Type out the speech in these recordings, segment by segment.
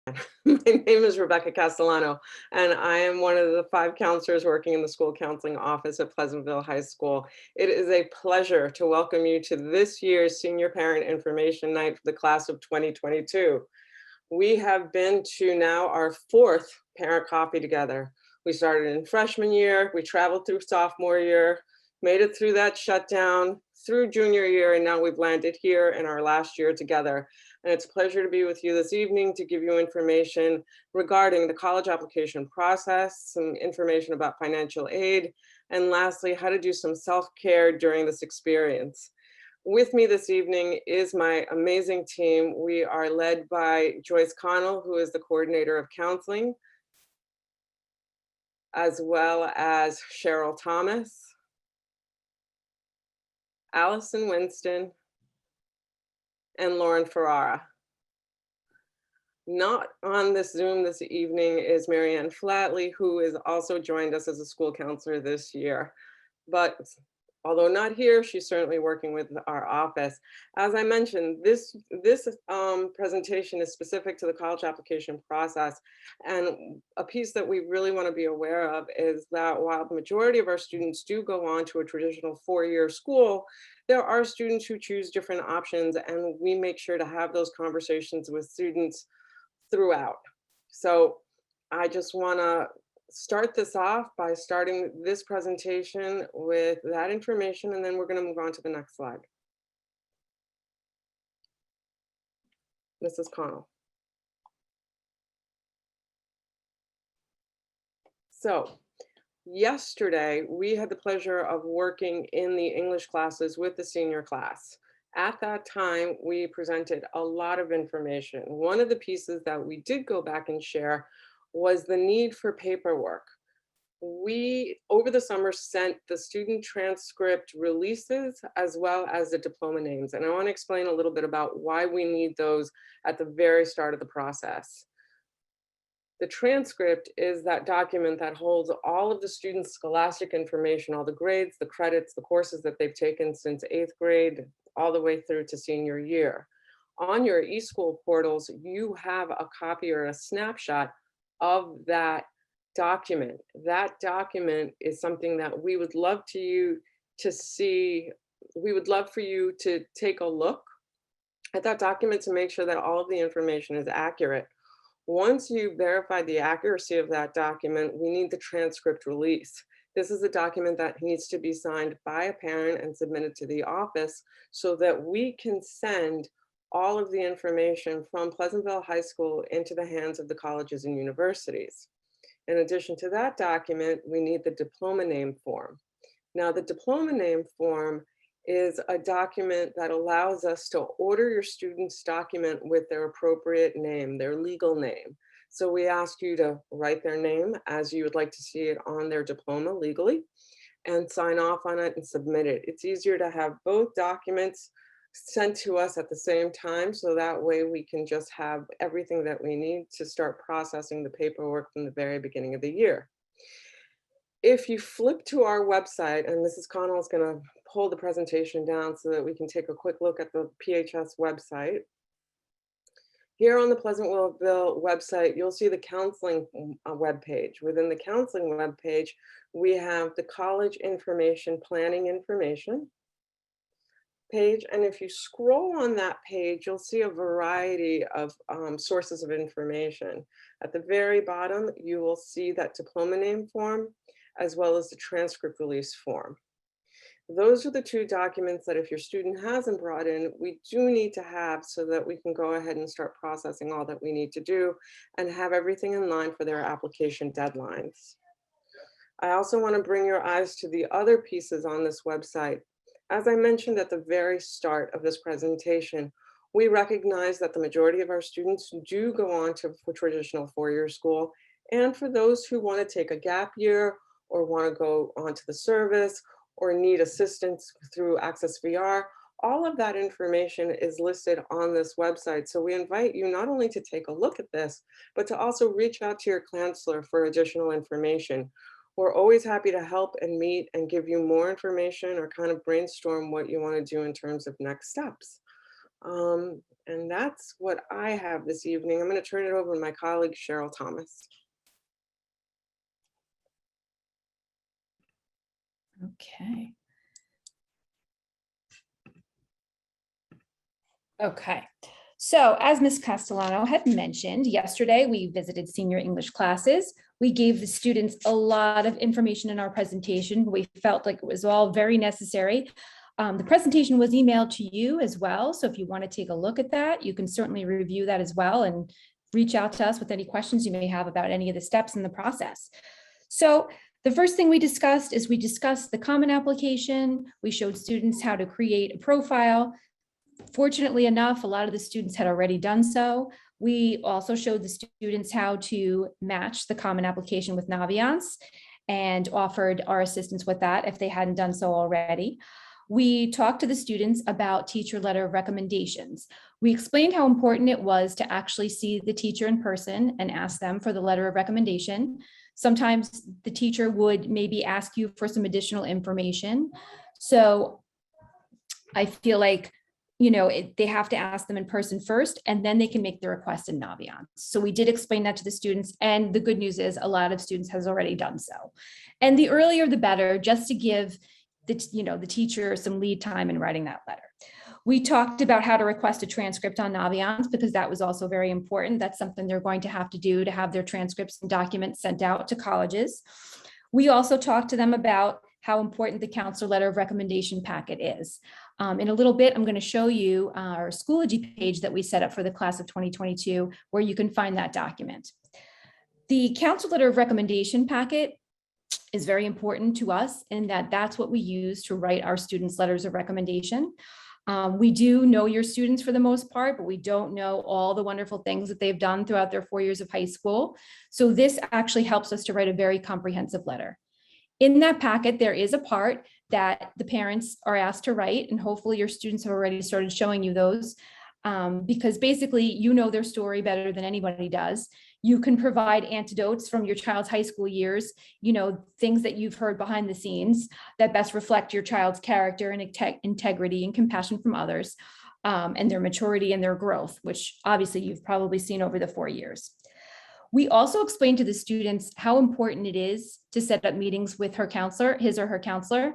My name is Rebecca Castellano, and I am one of the 5 counselors working in the school counseling office at Pleasantville High School. It is a pleasure to welcome you to this year's Senior Parent Information Night for the class of 2022. We have been to now our 4th parent coffee together. We started in freshman year, we traveled through sophomore year, made it through that shutdown, through junior year, and now we've landed here in our last year together. And it's a pleasure to be with you this evening to give you information regarding the college application process, some information about financial aid, and lastly, how to do some self-care during this experience. With me this evening is my amazing team. We are led by Joyce Connell, who is the coordinator of counseling, as well as Cheryl Thomas, Allison Winston, and Lauren Ferrara. Not on this Zoom this evening is Marianne Flatley, who has also joined us as a school counselor this year. But although not here, she's certainly working with our office. As I mentioned, this presentation is specific to the college application process. And a piece that we really want to be aware of is that while the majority of our students do go on to a traditional 4-year school, there are students who choose different options, and we make sure to have those conversations with students throughout. So I just want to start this off by starting this presentation with that information, and then we're going to move on to the next slide. Mrs. Connell. So yesterday, we had the pleasure of working in the English classes with the senior class. At that time, we presented a lot of information. One of the pieces that we did go back and share was the need for paperwork. We, over the summer, sent the student transcript releases as well as the diploma names. And I want to explain a little bit about why we need those at the very start of the process. The transcript is that document that holds all of the students' scholastic information, all the grades, the credits, the courses that they've taken since 8th grade, all the way through to senior year. On your eSchool portals, you have a copy or a snapshot of that document. That document is something that we would love to you to see. We would love for you to take a look at that document to make sure that all of the information is accurate. Once you verify the accuracy of that document, we need the transcript release. This is a document that needs to be signed by a parent and submitted to the office so that we can send all of the information from Pleasantville High School into the hands of the colleges and universities. In addition to that document, we need the diploma name form. Now, the diploma name form is a document that allows us to order your student's document with their appropriate name, their legal name. So we ask you to write their name as you would like to see it on their diploma legally and sign off on it and submit it. It's easier to have both documents sent to us at the same time, so that way we can just have everything that we need to start processing the paperwork from the very beginning of the year. If you flip to our website, and Mrs. Connell is going to pull the presentation down so that we can take a quick look at the PHS website. Here on the Pleasantville website, you'll see the counseling webpage. Within the counseling webpage, we have the college information, planning information page. And if you scroll on that page, you'll see a variety of sources of information. At the very bottom, you will see that diploma name form, as well as the transcript release form. Those are the 2 documents that if your student hasn't brought in, we do need to have so that we can go ahead and start processing all that we need to do and have everything in line for their application deadlines. I also want to bring your eyes to the other pieces on this website. As I mentioned at the very start of this presentation, we recognize that the majority of our students do go on to traditional 4-year school. And for those who want to take a gap year or want to go onto the service or need assistance through Access VR, all of that information is listed on this website. So we invite you not only to take a look at this, but to also reach out to your counselor for additional information. We're always happy to help and meet and give you more information or kind of brainstorm what you want to do in terms of next steps. And that's what I have this evening. I'm going to turn it over to my colleague, Cheryl Thomas. Okay. Okay. So as Ms. Castellano had mentioned, yesterday we visited senior English classes. We gave the students a lot of information in our presentation. We felt like it was all very necessary. The presentation was emailed to you as well. So if you want to take a look at that, you can certainly review that as well and reach out to us with any questions you may have about any of the steps in the process. So the first thing we discussed is we discussed the Common Application. We showed students how to create a profile. Fortunately enough, a lot of the students had already done so. We also showed the students how to match the Common Application with Naviance and offered our assistance with that if they hadn't done so already. We talked to the students about teacher letter of recommendations. We explained how important it was to actually see the teacher in person and ask them for the letter of recommendation. Sometimes the teacher would maybe ask you for some additional information. So I feel like, you know, they have to ask them in person first, and then they can make the request in Naviance. So we did explain that to the students, and the good news is a lot of students has already done so. And the earlier the better, just to give the teacher some lead time in writing that letter. We talked about how to request a transcript on Naviance because that was also very important. That's something they're going to have to do to have their transcripts and documents sent out to colleges. We also talked to them about how important the counselor letter of recommendation packet is. In a little bit, I'm going to show you our Schoology page that we set up for the class of 2022, where you can find that document. The counselor letter of recommendation packet is very important to us in that that's what we use to write our students' letters of recommendation. We do know your students for the most part, but we don't know all the wonderful things that they've done throughout their 4 years of high school. So this actually helps us to write a very comprehensive letter. In that packet, there is a part that the parents are asked to write, and hopefully your students have already started showing you those, because basically you know their story better than anybody does. You can provide anecdotes from your child's high school years, you know, things that you've heard behind the scenes that best reflect your child's character and integrity and compassion from others, and their maturity and their growth, which obviously you've probably seen over the 4 years. We also explained to the students how important it is to set up meetings with her counselor, his or her counselor.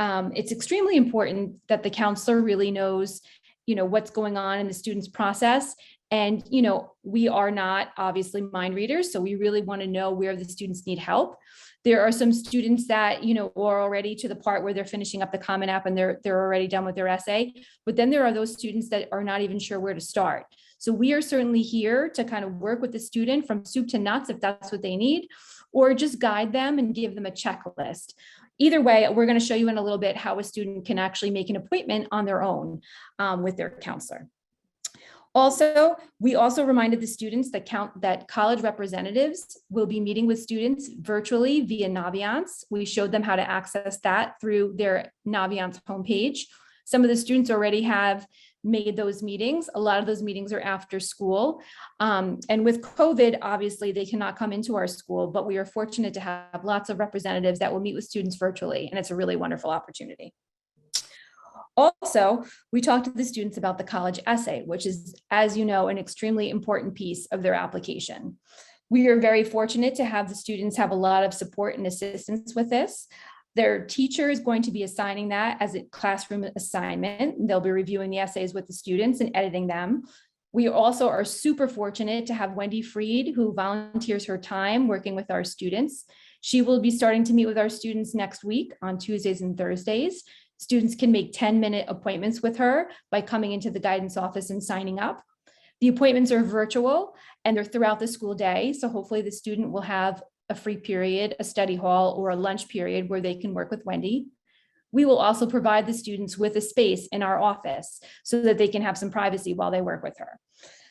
It's extremely important that the counselor really knows, you know, what's going on in the student's process. And, you know, we are not obviously mind readers, so we really want to know where the students need help. There are some students that, you know, are already to the part where they're finishing up the Common App and they're already done with their essay. But then there are those students that are not even sure where to start. So we are certainly here to kind of work with the student from soup to nuts if that's what they need, or just guide them and give them a checklist. Either way, we're going to show you in a little bit how a student can actually make an appointment on their own with their counselor. Also, we also reminded the students that college representatives will be meeting with students virtually via Naviance. We showed them how to access that through their Naviance homepage. Some of the students already have made those meetings. A lot of those meetings are after school. And with COVID, obviously they cannot come into our school, but we are fortunate to have lots of representatives that will meet with students virtually, and it's a really wonderful opportunity. Also, we talked to the students about the college essay, which is, as you know, an extremely important piece of their application. We are very fortunate to have the students have a lot of support and assistance with this. Their teacher is going to be assigning that as a classroom assignment. They'll be reviewing the essays with the students and editing them. We also are super fortunate to have Wendy Freed, who volunteers her time working with our students. She will be starting to meet with our students next week on Tuesdays and Thursdays. Students can make 10-minute appointments with her by coming into the guidance office and signing up. The appointments are virtual and they're throughout the school day. So hopefully the student will have a free period, a study hall, or a lunch period where they can work with Wendy. We will also provide the students with a space in our office so that they can have some privacy while they work with her.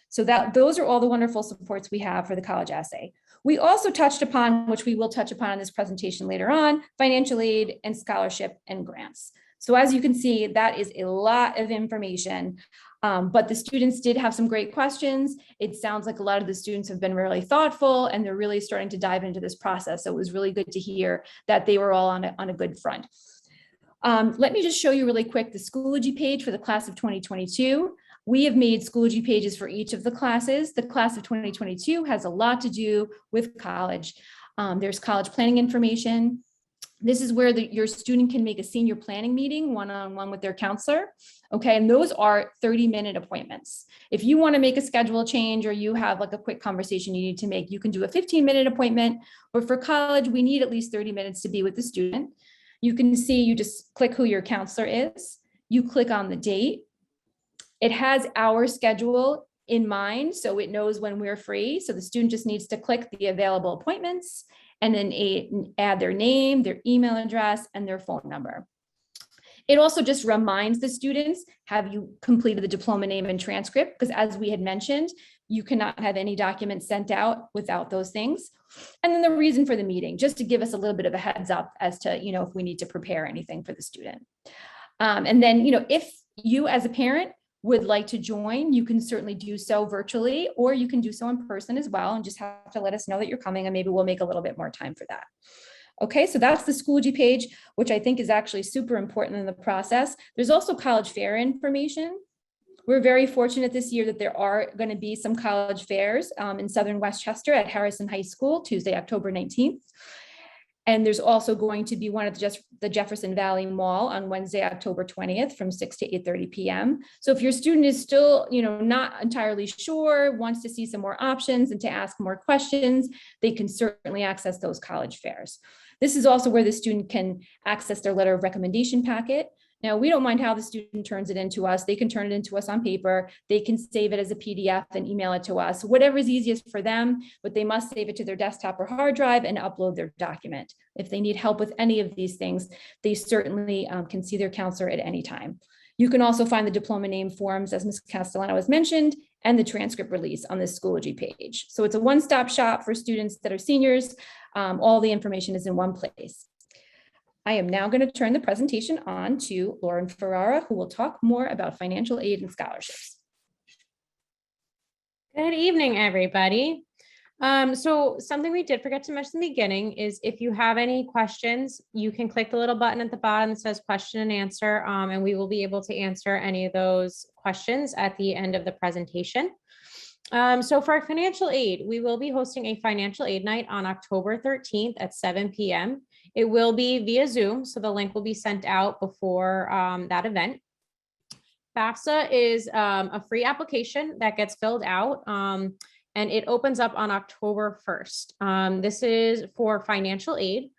So those are all the wonderful supports we have for the college essay. We also touched upon, which we will touch upon in this presentation later on, financial aid and scholarship and grants. So as you can see, that is a lot of information, but the students did have some great questions. It sounds like a lot of the students have been really thoughtful and they're really starting to dive into this process. So it was really good to hear that they were all on a good front. Let me just show you really quick the Schoology page for the class of 2022. We have made Schoology pages for each of the classes. The class of 2022 has a lot to do with college. There's college planning information. This is where your student can make a senior planning meeting one-on-one with their counselor. Okay, and those are 30-minute appointments. If you want to make a schedule change or you have like a quick conversation you need to make, you can do a 15-minute appointment. But for college, we need at least 30 minutes to be with the student. You can see, you just click who your counselor is. You click on the date. It has our schedule in mind, so it knows when we're free. So the student just needs to click the available appointments and then add their name, their email address, and their phone number. It also just reminds the students, have you completed the diploma name and transcript? Because as we had mentioned, you cannot have any documents sent out without those things. And then the reason for the meeting, just to give us a little bit of a heads up as to, if we need to prepare anything for the student. And then, if you as a parent would like to join, you can certainly do so virtually, or you can do so in person as well, and just have to let us know that you're coming, and maybe we'll make a little bit more time for that. Okay, so that's the Schoology page, which I think is actually super important in the process. There's also college fair information. We're very fortunate this year that there are going to be some college fairs in Southern Westchester at Harrison High School, Tuesday, October 19th. And there's also going to be one at the Jefferson Valley Mall on Wednesday, October 20th from 6 to 8:30 p.m. So if your student is still, not entirely sure, wants to see some more options and to ask more questions, they can certainly access those college fairs. This is also where the student can access their letter of recommendation packet. Now, we don't mind how the student turns it into us. They can turn it into us on paper. They can save it as a PDF and email it to us, whatever is easiest for them, but they must save it to their desktop or hard drive and upload their document. If they need help with any of these things, they certainly can see their counselor at any time. You can also find the diploma name forms, as Ms. Castellano has mentioned, and the transcript release on this Schoology page. So it's a one-stop shop for students that are seniors. All the information is in one place. I am now going to turn the presentation on to Lauren Ferrara, who will talk more about financial aid and scholarships. Good evening, everybody. So something we did forget to mention in the beginning is if you have any questions, you can click the little button at the bottom that says question and answer, and we will be able to answer any of those questions at the end of the presentation. So for our financial aid, we will be hosting a financial aid night on October 13th at 7 p.m. It will be via Zoom, so the link will be sent out before that event. FAFSA is a free application that gets filled out, and it opens up on October 1st. This is for financial aid,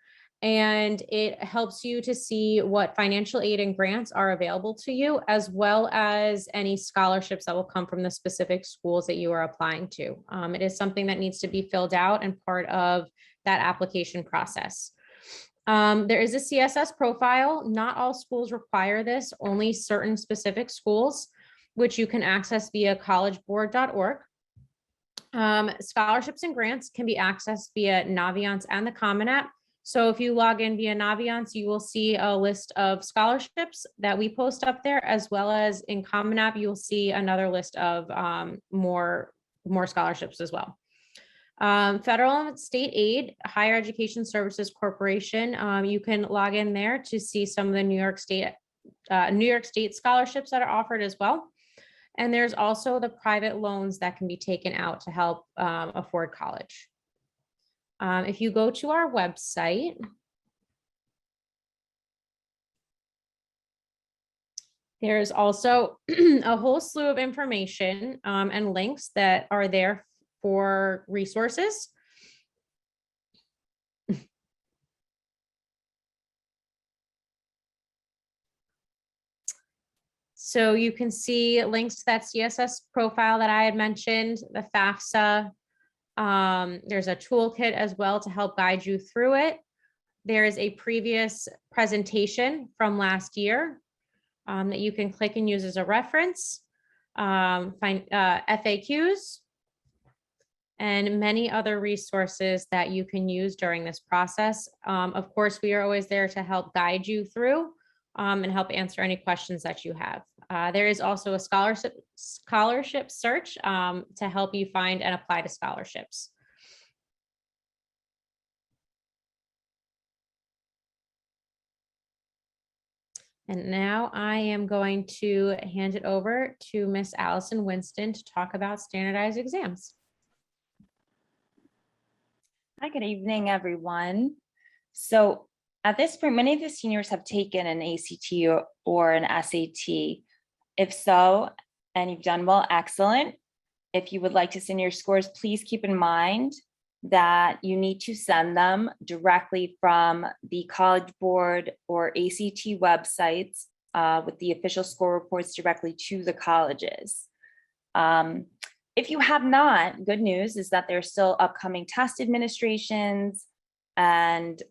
and it helps you to see what financial aid and grants are available to you, as well as any scholarships that will come from the specific schools that you are applying to. It is something that needs to be filled out and part of that application process. There is a CSS profile. Not all schools require this, only certain specific schools, which you can access via collegeboard.org. Scholarships and grants can be accessed via Naviance and the Common App. So if you log in via Naviance, you will see a list of scholarships that we post up there, as well as in Common App, you'll see another list of more scholarships as well. Federal and state aid, Higher Education Services Corporation, you can log in there to see some of the New York State scholarships that are offered as well. And there's also the private loans that can be taken out to help afford college. If you go to our website, there's also a whole slew of information and links that are there for resources. So you can see links to that CSS profile that I had mentioned, the FAFSA. There's a toolkit as well to help guide you through it. There is a previous presentation from last year that you can click and use as a reference. FAQs and many other resources that you can use during this process. Of course, we are always there to help guide you through and help answer any questions that you have. There is also a scholarship search to help you find and apply to scholarships. And now I am going to hand it over to Miss Allison Winston to talk about standardized exams. Hi, good evening, everyone. So at this point, many of the seniors have taken an ACT or an SAT. If so, and you've done well, excellent. If you would like to send your scores, please keep in mind that you need to send them directly from the College Board or ACT websites with the official score reports directly to the colleges. If you have not, good news is that there's still upcoming test administrations, and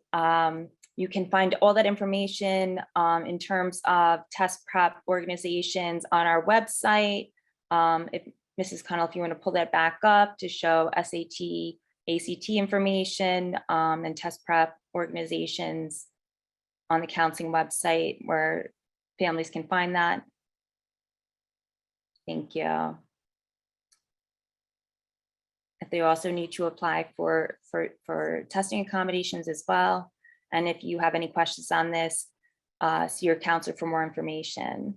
you can find all that information in terms of test prep organizations on our website. If Mrs. Connell, if you want to pull that back up to show SAT, ACT information and test prep organizations on the counseling website where families can find that. Thank you. If they also need to apply for testing accommodations as well. And if you have any questions on this, see your counselor for more information.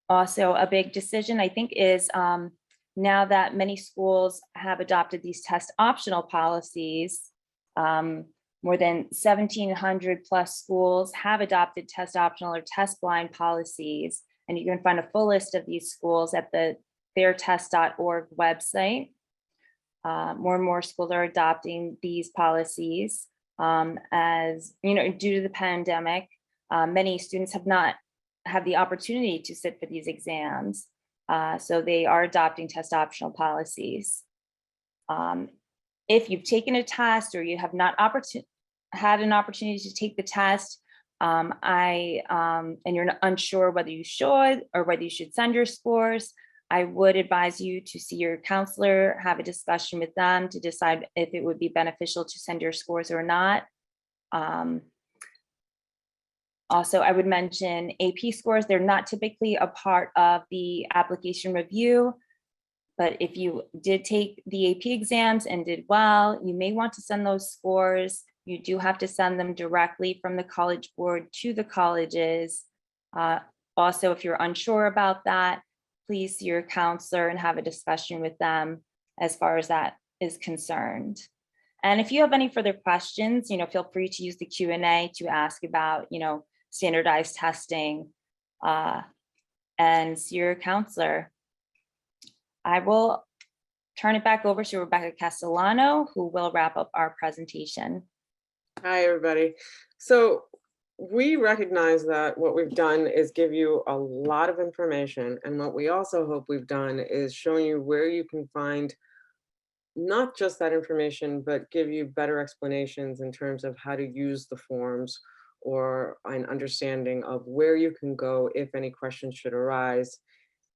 Also, a big decision, I think, is now that many schools have adopted these test optional policies, more than 1,700 plus schools have adopted test optional or test blind policies. And you can find a full list of these schools at the fairtest.org website. More and more schools are adopting these policies. As you know, due to the pandemic, many students have not had the opportunity to sit for these exams. So they are adopting test optional policies. If you've taken a test or you have not had an opportunity to take the test, and you're unsure whether you should or whether you should send your scores, I would advise you to see your counselor, have a discussion with them to decide if it would be beneficial to send your scores or not. Also, I would mention AP scores. They're not typically a part of the application review, but if you did take the AP exams and did well, you may want to send those scores. You do have to send them directly from the College Board to the colleges. Also, if you're unsure about that, please see your counselor and have a discussion with them as far as that is concerned. And if you have any further questions, feel free to use the Q&A to ask about, standardized testing and see your counselor. I will turn it back over to Rebecca Castellano, who will wrap up our presentation. Hi, everybody. So we recognize that what we've done is give you a lot of information. And what we also hope we've done is show you where you can find not just that information, but give you better explanations in terms of how to use the forms or an understanding of where you can go if any questions should arise.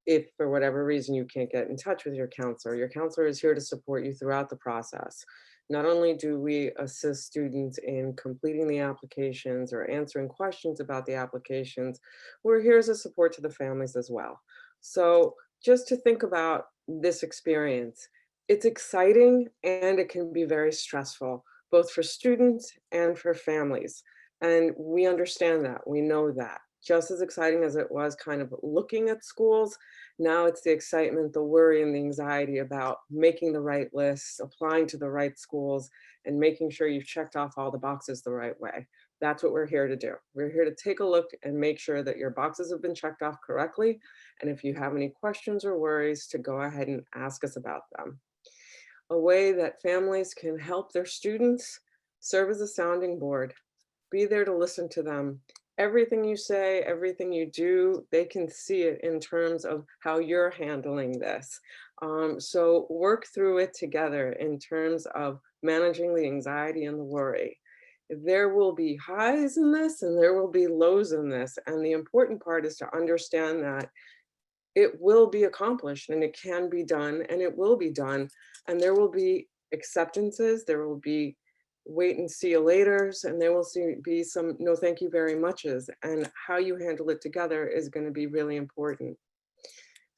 If for whatever reason you can't get in touch with your counselor is here to support you throughout the process. Not only do we assist students in completing the applications or answering questions about the applications, we're here as a support to the families as well. So just to think about this experience, it's exciting and it can be very stressful, both for students and for families. And we understand that, we know that. Just as exciting as it was kind of looking at schools, now it's the excitement, the worry, and the anxiety about making the right lists, applying to the right schools, and making sure you've checked off all the boxes the right way. That's what we're here to do. We're here to take a look and make sure that your boxes have been checked off correctly. And if you have any questions or worries, to go ahead and ask us about them. A way that families can help their students: serve as a sounding board. Be there to listen to them. Everything you say, everything you do, they can see it in terms of how you're handling this. So work through it together in terms of managing the anxiety and the worry. There will be highs in this and there will be lows in this. And the important part is to understand that it will be accomplished and it can be done and it will be done. And there will be acceptances, there will be wait and see you laters, and there will be some no thank you very muches, and how you handle it together is going to be really important.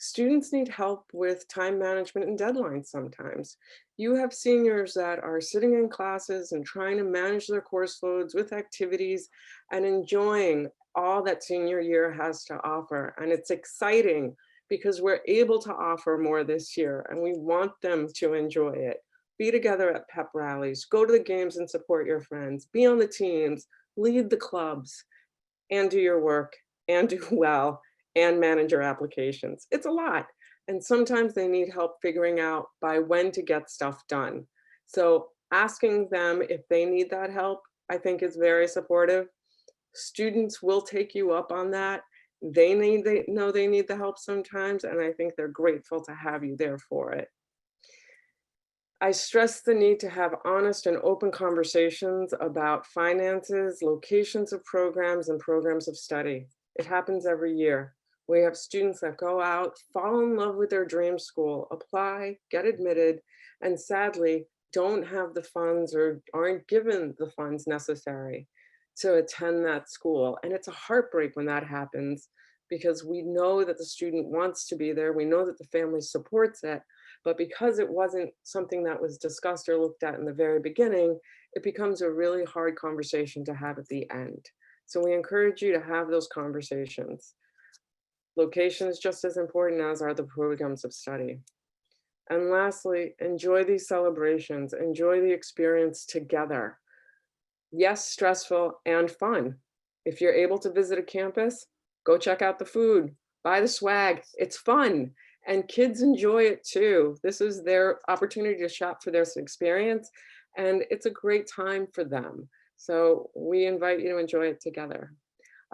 Students need help with time management and deadlines sometimes. You have seniors that are sitting in classes and trying to manage their course loads with activities and enjoying all that senior year has to offer. And it's exciting because we're able to offer more this year and we want them to enjoy it. Be together at pep rallies, go to the games and support your friends, be on the teams, lead the clubs, and do your work and do well and manage your applications. It's a lot. And sometimes they need help figuring out by when to get stuff done. So asking them if they need that help, I think is very supportive. Students will take you up on that. They know they need the help sometimes, and I think they're grateful to have you there for it. I stress the need to have honest and open conversations about finances, locations of programs, and programs of study. It happens every year. We have students that go out, fall in love with their dream school, apply, get admitted, and sadly don't have the funds or aren't given the funds necessary to attend that school. And it's a heartbreak when that happens because we know that the student wants to be there. We know that the family supports it. But because it wasn't something that was discussed or looked at in the very beginning, it becomes a really hard conversation to have at the end. So we encourage you to have those conversations. Location is just as important as are the programs of study. And lastly, enjoy these celebrations, enjoy the experience together. Yes, stressful and fun. If you're able to visit a campus, go check out the food, buy the swag, it's fun. And kids enjoy it too. This is their opportunity to shop for their experience, and it's a great time for them. So we invite you to enjoy it together.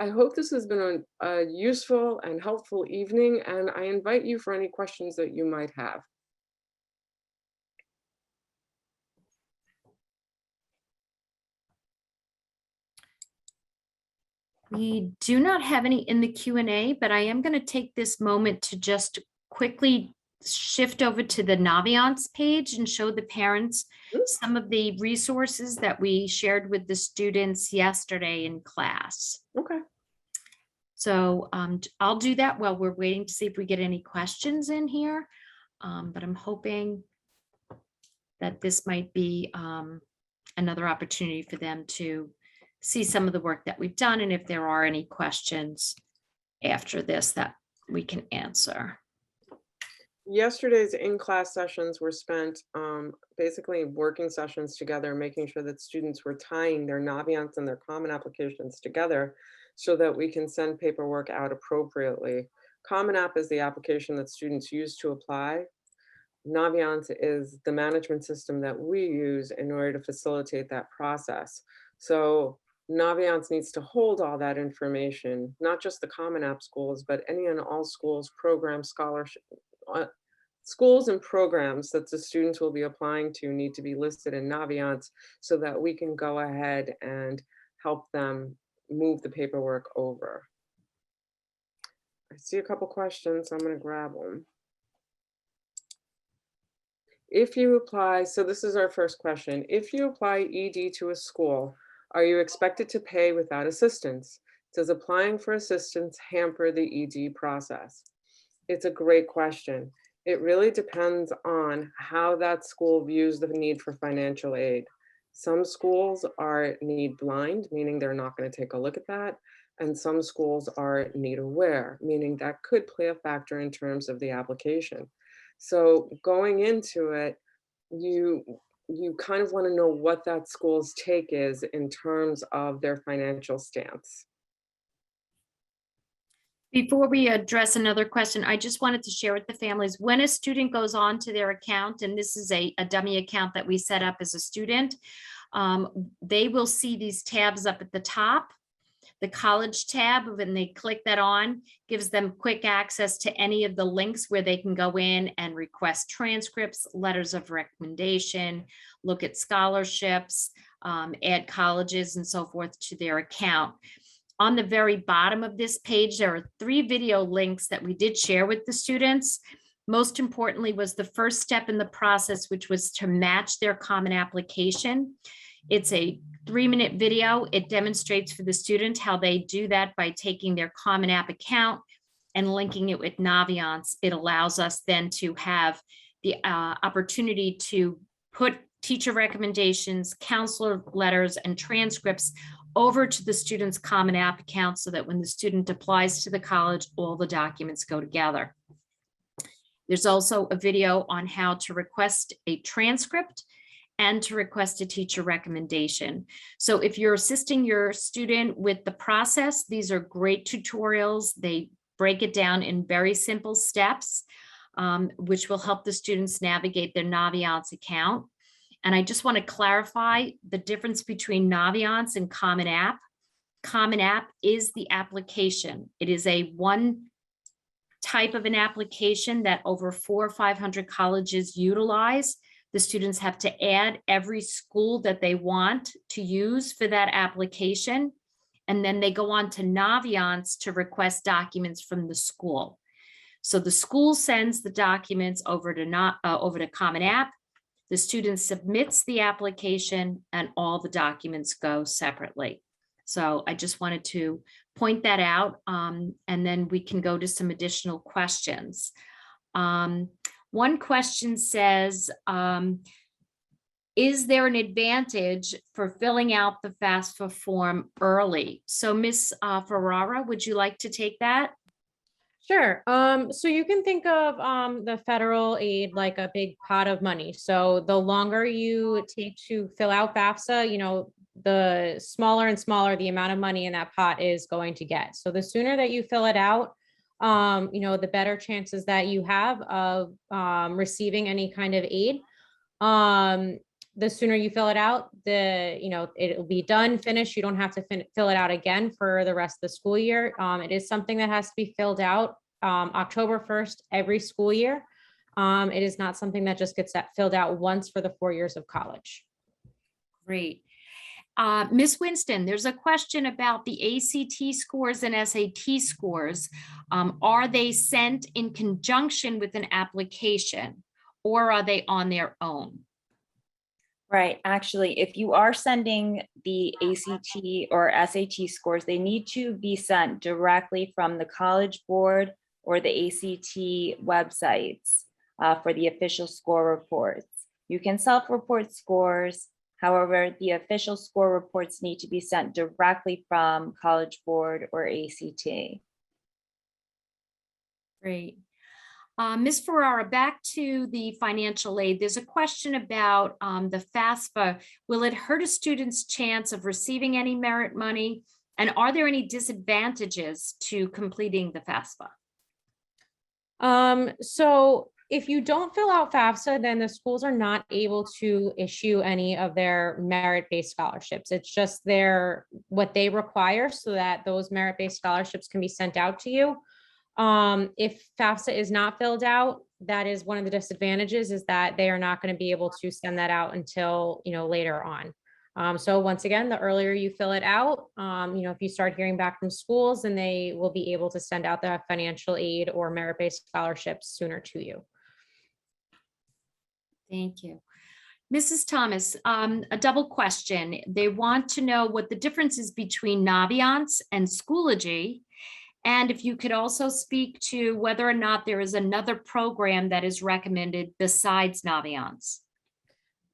I hope this has been a useful and helpful evening, and I invite you for any questions that you might have. We do not have any in the Q&A, but I am going to take this moment to just quickly shift over to the Naviance page and show the parents some of the resources that we shared with the students yesterday in class. Okay. So I'll do that while we're waiting to see if we get any questions in here. But I'm hoping that this might be another opportunity for them to see some of the work that we've done, and if there are any questions after this that we can answer. Yesterday's in-class sessions were spent basically working sessions together, making sure that students were tying their Naviance and their Common applications together so that we can send paperwork out appropriately. Common App is the application that students use to apply. Naviance is the management system that we use in order to facilitate that process. So Naviance needs to hold all that information, not just the Common App schools, but any and all schools, programs, scholarship, schools and programs that the students will be applying to need to be listed in Naviance so that we can go ahead and help them move the paperwork over. I see a couple questions, so I'm going to grab them. If you apply, so this is our first question. If you apply ED to a school, are you expected to pay without assistance? Does applying for assistance hamper the ED process? It's a great question. It really depends on how that school views the need for financial aid. Some schools are need blind, meaning they're not going to take a look at that. And some schools are need aware, meaning that could play a factor in terms of the application. So going into it, you kind of want to know what that school's take is in terms of their financial stance. Before we address another question, I just wanted to share with the families, when a student goes on to their account, and this is a dummy account that we set up as a student, they will see these tabs up at the top. The college tab, when they click that on, gives them quick access to any of the links where they can go in and request transcripts, letters of recommendation, look at scholarships, add colleges and so forth to their account. On the very bottom of this page, there are 3 video links that we did share with the students. Most importantly was the first step in the process, which was to match their Common application. It's a 3-minute video. It demonstrates for the student how they do that by taking their Common App account and linking it with Naviance, it allows us then to have the opportunity to put teacher recommendations, counselor letters, and transcripts over to the student's Common App account so that when the student applies to the college, all the documents go together. There's also a video on how to request a transcript and to request a teacher recommendation. So if you're assisting your student with the process, these are great tutorials. They break it down in very simple steps, which will help the students navigate their Naviance account. And I just want to clarify the difference between Naviance and Common App. Common App is the application. It is a one type of an application that over 400 or 500 colleges utilize. The students have to add every school that they want to use for that application. And then they go on to Naviance to request documents from the school. So the school sends the documents over to Common App. The student submits the application and all the documents go separately. So I just wanted to point that out, and then we can go to some additional questions. One question says, is there an advantage for filling out the FAFSA form early? So Ms. Ferrara, would you like to take that? Sure. So you can think of the federal aid like a big pot of money. So the longer you take to fill out FAFSA, you know, the smaller and smaller the amount of money in that pot is going to get. So the sooner that you fill it out, you know, the better chances that you have of receiving any kind of aid. The sooner you fill it out, it'll be done, finished. You don't have to fill it out again for the rest of the school year. It is something that has to be filled out October 1st every school year. It is not something that just gets filled out once for the 4 years of college. Great. Ms. Winston, there's a question about the ACT scores and SAT scores. Are they sent in conjunction with an application or are they on their own? Right. Actually, if you are sending the ACT or SAT scores, they need to be sent directly from the College Board or the ACT websites for the official score reports. You can self-report scores. However, the official score reports need to be sent directly from College Board or ACT. Great. Ms. Ferrara, back to the financial aid. There's a question about the FAFSA. Will it hurt a student's chance of receiving any merit money? And are there any disadvantages to completing the FAFSA? So if you don't fill out FAFSA, then the schools are not able to issue any of their merit-based scholarships. It's just what they require so that those merit-based scholarships can be sent out to you. If FAFSA is not filled out, that is one of the disadvantages, is that they are not going to be able to send that out until, later on. So once again, the earlier you fill it out, if you start hearing back from schools, then they will be able to send out the financial aid or merit-based scholarships sooner to you. Thank you. Mrs. Thomas, a double question. They want to know what the difference is between Naviance and Schoology. And if you could also speak to whether or not there is another program that is recommended besides Naviance.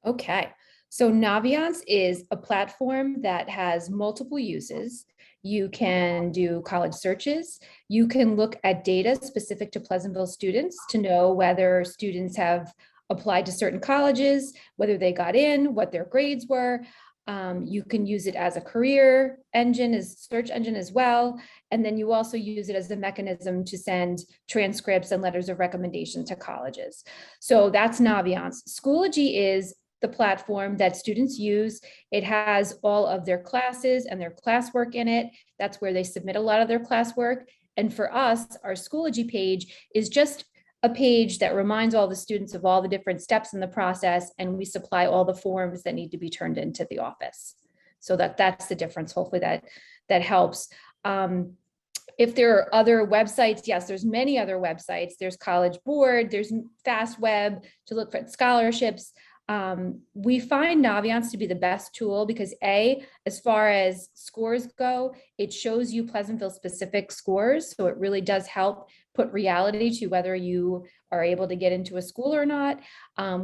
Okay, so Naviance is a platform that has multiple uses. You can do college searches. You can look at data specific to Pleasantville students to know whether students have applied to certain colleges, whether they got in, what their grades were. You can use it as a career engine, as search engine as well. And then you also use it as a mechanism to send transcripts and letters of recommendation to colleges. So that's Naviance. Schoology is the platform that students use. It has all of their classes and their classwork in it. That's where they submit a lot of their classwork. And for us, our Schoology page is just a page that reminds all the students of all the different steps in the process, and we supply all the forms that need to be turned into the office. So that's the difference. Hopefully that helps. If there are other websites, yes, there's many other websites. There's College Board, there's FastWeb to look for scholarships. We find Naviance to be the best tool because as far as scores go, it shows you Pleasantville specific scores. So it really does help put reality to whether you are able to get into a school or not.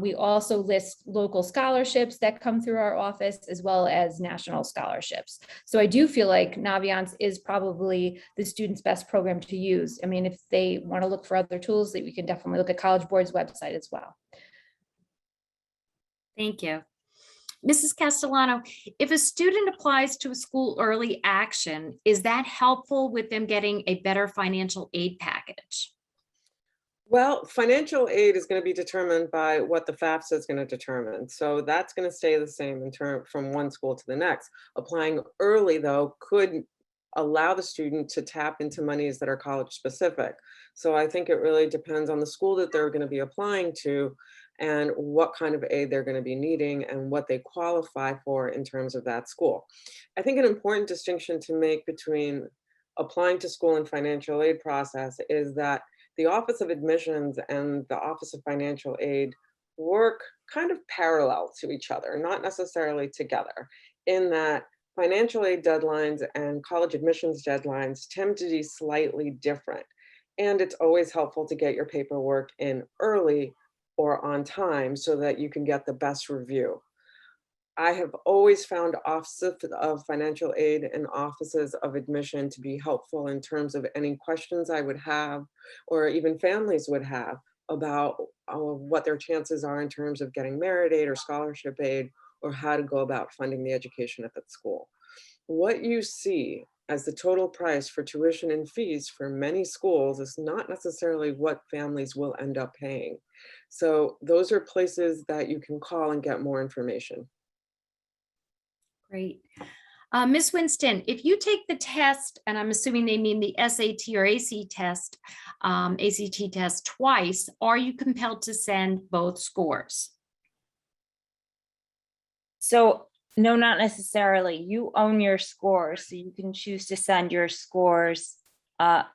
We also list local scholarships that come through our office as well as national scholarships. So I do feel like Naviance is probably the student's best program to use. I mean, if they want to look for other tools, that we can definitely look at College Board's website as well. Thank you. Mrs. Castellano, if a student applies to a school early action, is that helpful with them getting a better financial aid package? Well, financial aid is going to be determined by what the FAFSA is going to determine. So that's going to stay the same in term from one school to the next. Applying early, though, could allow the student to tap into monies that are college specific. So I think it really depends on the school that they're going to be applying to and what kind of aid they're going to be needing and what they qualify for in terms of that school. I think an important distinction to make between applying to school and financial aid process is that the Office of Admissions and the Office of Financial Aid work kind of parallel to each other, not necessarily together, in that financial aid deadlines and college admissions deadlines tend to be slightly different. And it's always helpful to get your paperwork in early or on time so that you can get the best review. I have always found offices of financial aid and offices of admission to be helpful in terms of any questions I would have, or even families would have about what their chances are in terms of getting merit aid or scholarship aid, or how to go about funding the education at that school. What you see as the total price for tuition and fees for many schools is not necessarily what families will end up paying. So those are places that you can call and get more information. Great. Ms. Winston, if you take the test, and I'm assuming they mean the SAT or ACT test twice, are you compelled to send both scores? So no, not necessarily. You own your scores, so you can choose to send your scores,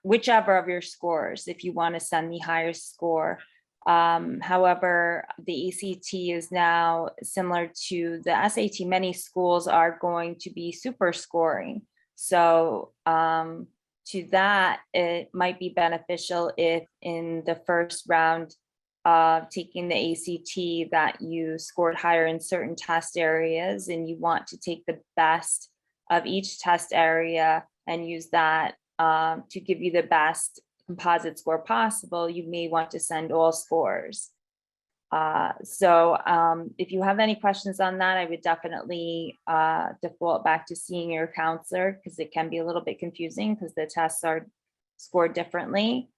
whichever of your scores, if you want to send the higher score. However, the ACT is now similar to the SAT. Many schools are going to be super scoring. So to that, it might be beneficial if in the first round of taking the ACT that you scored higher in certain test areas and you want to take the best of each test area and use that to give you the best composite score possible, you may want to send all scores. So if you have any questions on that, I would definitely default back to seeing your counselor because it can be a little bit confusing because the tests are scored differently.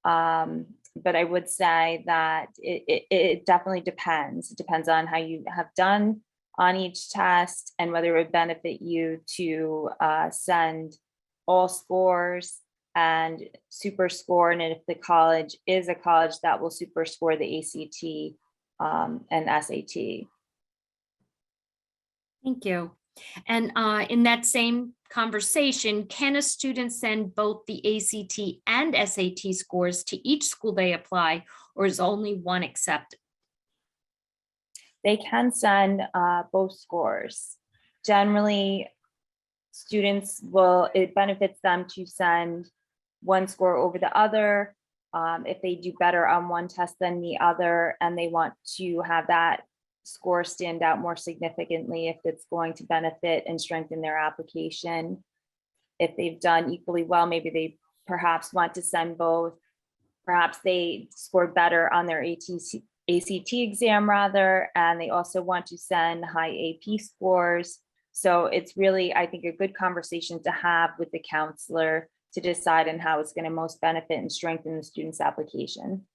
But I would say that it definitely depends. It depends on how you have done on each test and whether it would benefit you to send all scores and super score, and if the college is a college that will super score the ACT and SAT. Thank you. And in that same conversation, can a student send both the ACT and SAT scores to each school they apply, or is only one accepted? They can send both scores. Generally, students it benefits them to send one score over the other. If they do better on one test than the other, and they want to have that score stand out more significantly if it's going to benefit and strengthen their application. If they've done equally well, maybe they perhaps want to send both. Perhaps they scored better on their ACT exam rather, and they also want to send high AP scores. So it's really, I think, a good conversation to have with the counselor to decide on how it's going to most benefit and strengthen the student's application.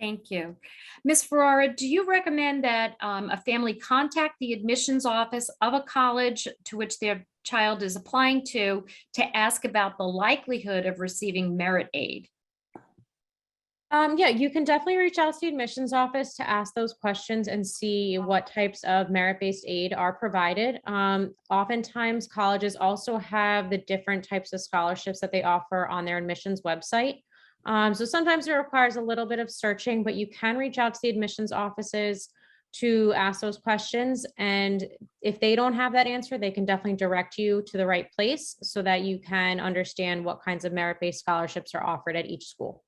Thank you. Ms. Ferrara, do you recommend that a family contact the admissions office of a college to which their child is applying to ask about the likelihood of receiving merit aid? Yeah, you can definitely reach out to the admissions office to ask those questions and see what types of merit-based aid are provided. Oftentimes colleges also have the different types of scholarships that they offer on their admissions website. So sometimes it requires a little bit of searching, but you can reach out to the admissions offices to ask those questions. And if they don't have that answer, they can definitely direct you to the right place so that you can understand what kinds of merit-based scholarships are offered at each school.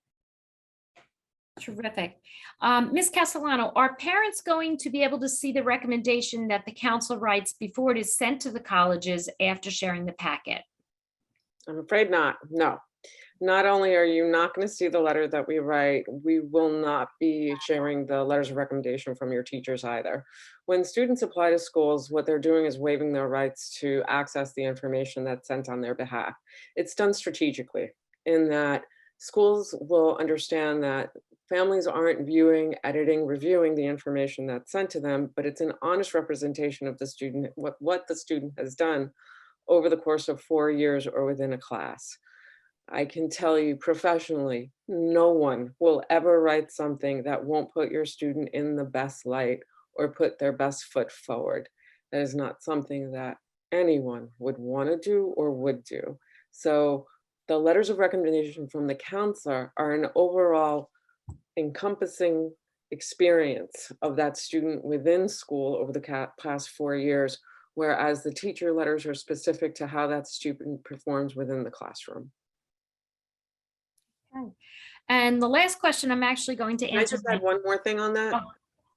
Terrific. Ms. Castellano, are parents going to be able to see the recommendation that the council writes before it is sent to the colleges after sharing the packet? I'm afraid not. No. Not only are you not going to see the letter that we write, we will not be sharing the letters of recommendation from your teachers either. When students apply to schools, what they're doing is waiving their rights to access the information that's sent on their behalf. It's done strategically in that schools will understand that families aren't viewing, editing, reviewing the information that's sent to them, but it's an honest representation of the student, what the student has done over the course of 4 years or within a class. I can tell you professionally, no one will ever write something that won't put your student in the best light or put their best foot forward. That is not something that anyone would want to do or would do. So the letters of recommendation from the counselor are an overall encompassing experience of that student within school over the past 4 years, whereas the teacher letters are specific to how that student performs within the classroom. Okay. And the last question I'm actually going to Can I answer. just add one more thing on that? Oh,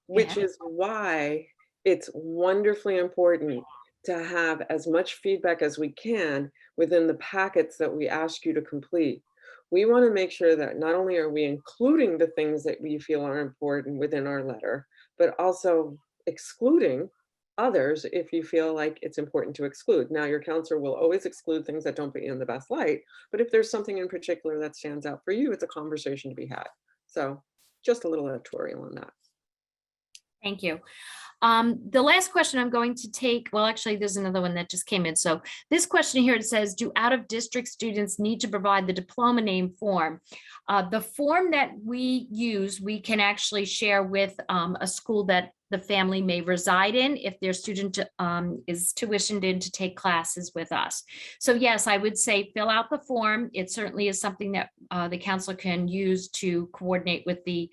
Which yeah. is why it's wonderfully important to have as much feedback as we can within the packets that we ask you to complete. We want to make sure that not only are we including the things that we feel are important within our letter, but also excluding others if you feel like it's important to exclude. Now, your counselor will always exclude things that don't put you in the best light, but if there's something in particular that stands out for you, it's a conversation to be had. So just a little editorial on that. Thank you. The last question I'm going to take, well, actually, there's another one that just came in. So this question here, it says, do out-of-district students need to provide the diploma name form? The form that we use, we can actually share with a school that the family may reside in if their student is tuitioned in to take classes with us. So yes, I would say fill out the form. It certainly is something that the counselor can use to coordinate with the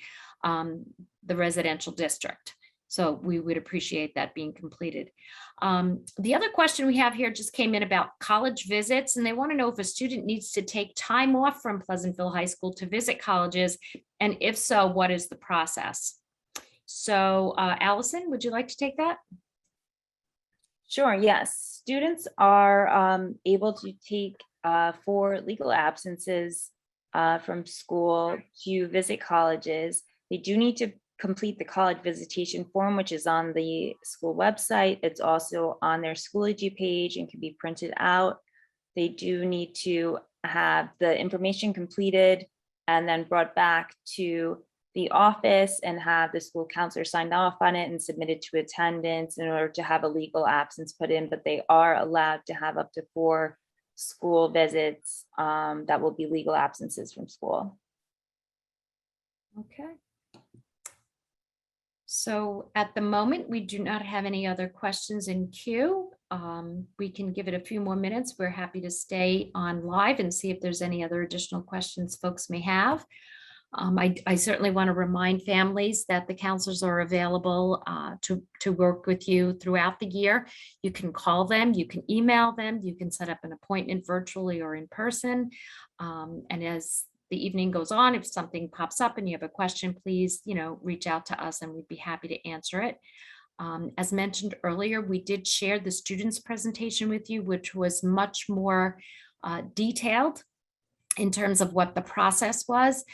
residential district. So we would appreciate that being completed. The other question we have here just came in about college visits, and they want to know if a student needs to take time off from Pleasantville High School to visit colleges, and if so, what is the process? So Allison, would you like to take that? Sure, yes. Students are able to take for legal absences from school to visit colleges. They do need to complete the college visitation form, which is on the school website. It's also on their Schoology page and can be printed out. They do need to have the information completed and then brought back to the office and have the school counselor signed off on it and submitted to attendance in order to have a legal absence put in, but they are allowed to have up to 4 school visits that will be legal absences from school. Okay. So at the moment, we do not have any other questions in queue. We can give it a few more minutes. We're happy to stay on live and see if there's any other additional questions folks may have. I certainly want to remind families that the counselors are available to work with you throughout the year. You can call them, you can email them, you can set up an appointment virtually or in person. And as the evening goes on, if something pops up and you have a question, please, reach out to us and we'd be happy to answer it. As mentioned earlier, we did share the students' presentation with you, which was much more detailed in terms of what the process was.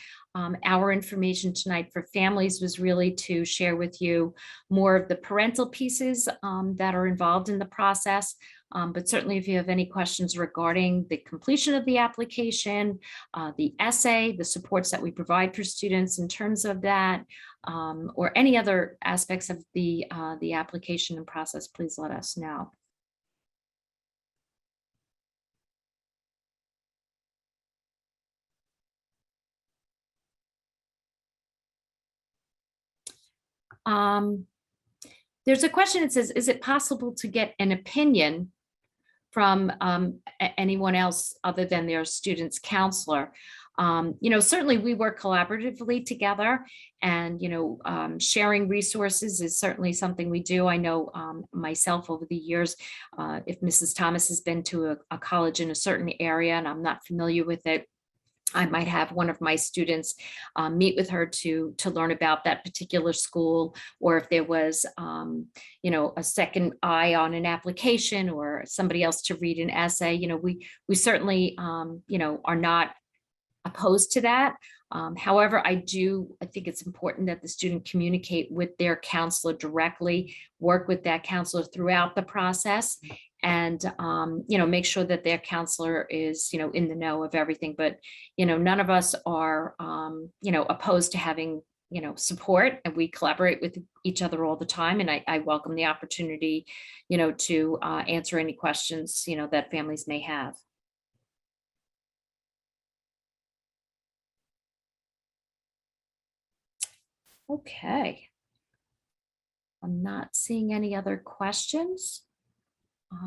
Our information tonight for families was really to share with you more of the parental pieces that are involved in the process. But certainly if you have any questions regarding the completion of the application, the essay, the supports that we provide for students in terms of that, or any other aspects of the application and process, please let us know. There's a question that says, is it possible to get an opinion from anyone else other than their student's counselor? Certainly we work collaboratively together, and, sharing resources is certainly something we do. I know myself over the years, if Mrs. Thomas has been to a college in a certain area and I'm not familiar with it, I might have one of my students meet with her to learn about that particular school, or if there was, a second eye on an application or somebody else to read an essay, we certainly, are not opposed to that. However, I think it's important that the student communicate with their counselor directly, work with that counselor throughout the process, and make sure that their counselor is, in the know of everything. But, none of us are, opposed to having, support, and we collaborate with each other all the time. And I welcome the opportunity, to answer any questions, that families may have. Okay. I'm not seeing any other questions. If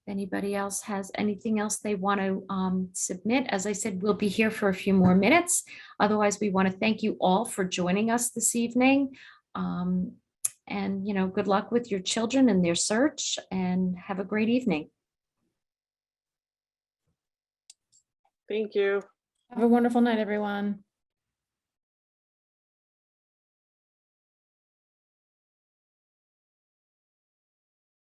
anybody else has anything else they want to submit, as I said, we'll be here for a few more minutes. Otherwise, we want to thank you all for joining us this evening. And, good luck with your children and their search, and have a great evening. Thank you. Have a wonderful night, everyone.